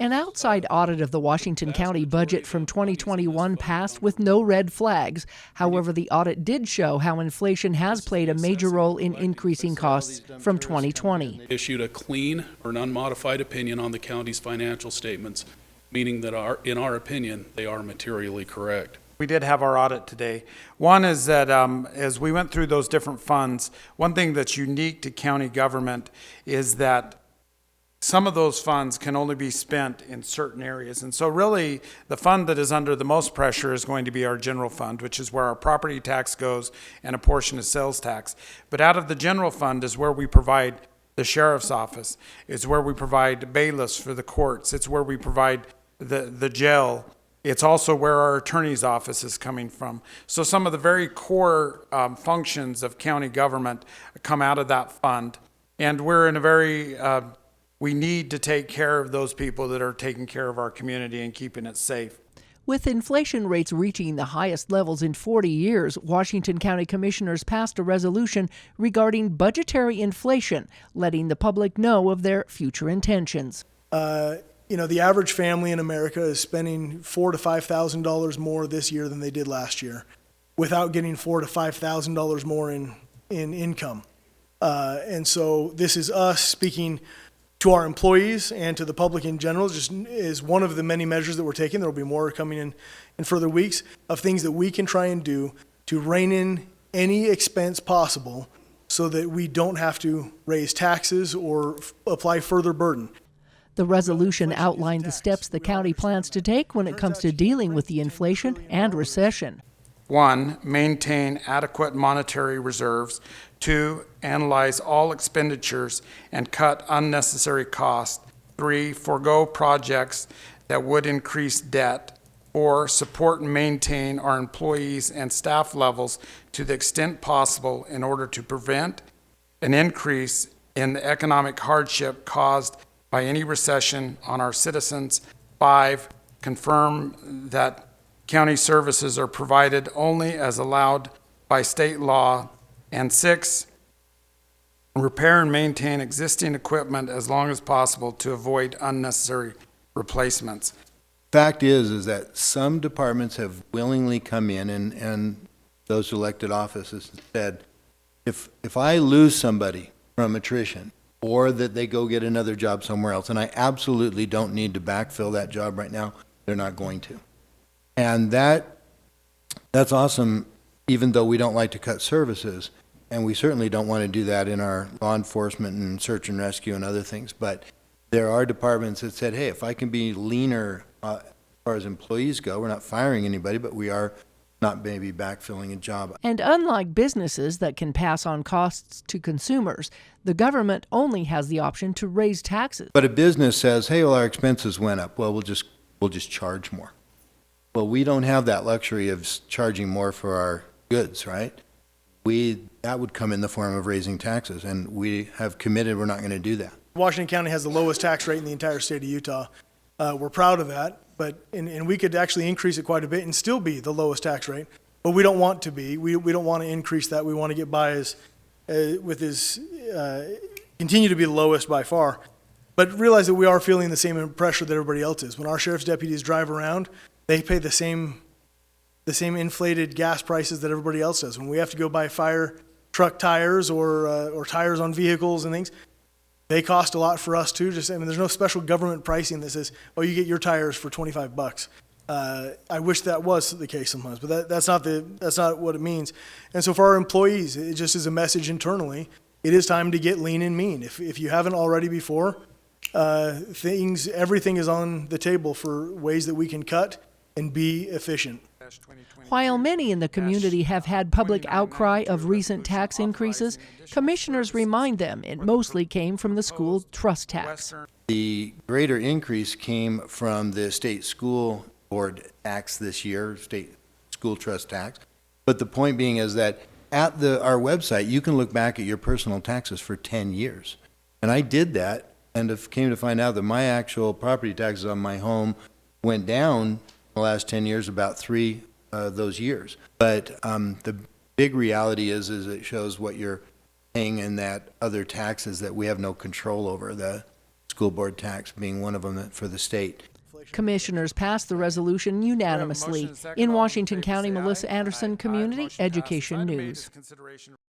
An outside audit of the Washington County budget from 2021 passed with no red flags. However, the audit did show how inflation has played a major role in increasing costs from 2020. Issued a clean or an unmodified opinion on the county's financial statements, meaning that in our opinion, they are materially correct. We did have our audit today. One is that as we went through those different funds, one thing that's unique to county government is that some of those funds can only be spent in certain areas. And so really, the fund that is under the most pressure is going to be our general fund, which is where our property tax goes and a portion of sales tax. But out of the general fund is where we provide the sheriff's office. It's where we provide bailiffs for the courts. It's where we provide the jail. It's also where our attorney's office is coming from. So some of the very core functions of county government come out of that fund. And we're in a very, we need to take care of those people that are taking care of our community and keeping it safe. With inflation rates reaching the highest levels in 40 years, Washington County Commissioners passed a resolution regarding budgetary inflation, letting the public know of their future intentions. The average family in America is spending $4,000 to $5,000 more this year than they did last year, without getting $4,000 to $5,000 more in income. And so this is us speaking to our employees and to the public in general, just is one of the many measures that we're taking. There will be more coming in further weeks of things that we can try and do to rein in any expense possible so that we don't have to raise taxes or apply further burden. The resolution outlined the steps the county plans to take when it comes to dealing with the inflation and recession. 1, maintain adequate monetary reserves. 2, analyze all expenditures and cut unnecessary costs. 3, forego projects that would increase debt. 4, support and maintain our employees and staff levels to the extent possible in order to prevent an increase in the economic hardship caused by any recession on our citizens. 5, confirm that county services are provided only as allowed by state law. And 6, repair and maintain existing equipment as long as possible to avoid unnecessary replacements. Fact is that some departments have willingly come in and those elected offices said, if I lose somebody from attrition, or that they go get another job somewhere else, and I absolutely don't need to backfill that job right now, they're not going to. And that's awesome, even though we don't like to cut services, and we certainly don't want to do that in our law enforcement and search and rescue and other things. But there are departments that said, hey, if I can be leaner as far as employees go, we're not firing anybody, but we are not maybe backfilling a job. And unlike businesses that can pass on costs to consumers, the government only has the option to raise taxes. But a business says, hey, well, our expenses went up. Well, we'll just charge more. Well, we don't have that luxury of charging more for our goods, right? That would come in the form of raising taxes, and we have committed we're not going to do that. Washington County has the lowest tax rate in the entire state of Utah. We're proud of that, but and we could actually increase it quite a bit and still be the lowest tax rate. But we don't want to be. We don't want to increase that. We want to get by continue to be the lowest by far. But realize that we are feeling the same pressure that everybody else is. When our sheriff's deputies drive around, they pay the same inflated gas prices that everybody else does. When we have to go buy fire truck tires or tires on vehicles and things, they cost a lot for us too. There's no special government pricing that says, oh, you get your tires for $25. I wish that was the case sometimes, but that's not what it means. And so for our employees, it just is a message internally. It is time to get lean and mean. If you haven't already before, everything is on the table for ways that we can cut and be efficient. While many in the community have had public outcry of recent tax increases, commissioners remind them it mostly came from the school trust tax. The greater increase came from the state school board tax this year, state school trust tax. But the point being is that at our website, you can look back at your personal taxes for 10 years. And I did that and came to find out that my actual property taxes on my home went down the last 10 years, about 3 those years. But the big reality is it shows what you're paying in that other taxes that we have no control over. The school board tax being one of them for the state. Commissioners passed the resolution We have a motion unanimously. and a second. In All those Washington favor County, say aye. Melissa Anderson, Aye. Community Motion passes. Education Item 8 News. is consideration